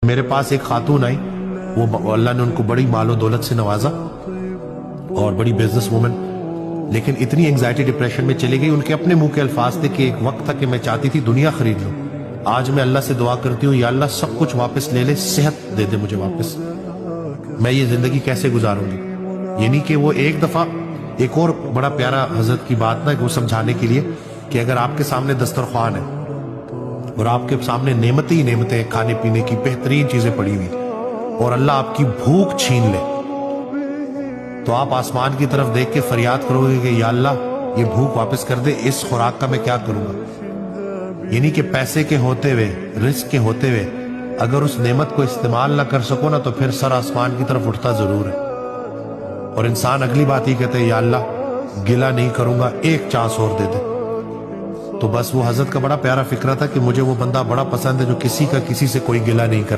میرے پاس ایک خاتون آئی، وہ اللہ نے ان کو بڑی مال و دولت سے نوازا اور بڑی بزنس وومن، لیکن اتنی انگزائٹی ڈپریشن میں چلی گئی، ان کے اپنے منہ کے الفاظ تھے کہ ایک وقت تھا کہ میں چاہتی تھی دنیا خرید لوں، آج میں اللہ سے دعا کرتی ہوں یا اللہ سب کچھ واپس لے لے، صحت دے دے مجھے واپس، میں یہ زندگی کیسے گزاروں گی؟ یعنی کہ وہ ایک دفعہ ایک اور بڑا پیارا حضرت کی بات نا وہ سمجھانے کے لیے کہ اگر آپ کے سامنے دسترخوان ہے اور آپ کے سامنے نعمتیں ہی نعمتیں کھانے پینے کی بہترین چیزیں پڑی ہوئی اور اللہ آپ کی بھوک چھین لے، تو آپ آسمان کی طرف دیکھ کے فریاد کرو گے کہ یا اللہ یہ بھوک واپس کر دے، اس خوراک کا میں کیا کروں گا؟ یعنی کہ پیسے کے ہوتے ہوئے، رزق کے ہوتے ہوئے اگر اس نعمت کو استعمال نہ کر سکو نا تو پھر سر آسمان کی طرف اٹھتا ضرور ہے، اور انسان اگلی بات ہی کہتے ہیں یا اللہ گلہ نہیں کروں گا، ایک چانس اور دے دے۔ تو بس وہ حضرت کا بڑا پیارا فکرہ تھا کہ مجھے وہ بندہ بڑا پسند ہے جو کسی کا کسی سے کوئی گلہ نہیں کرتا۔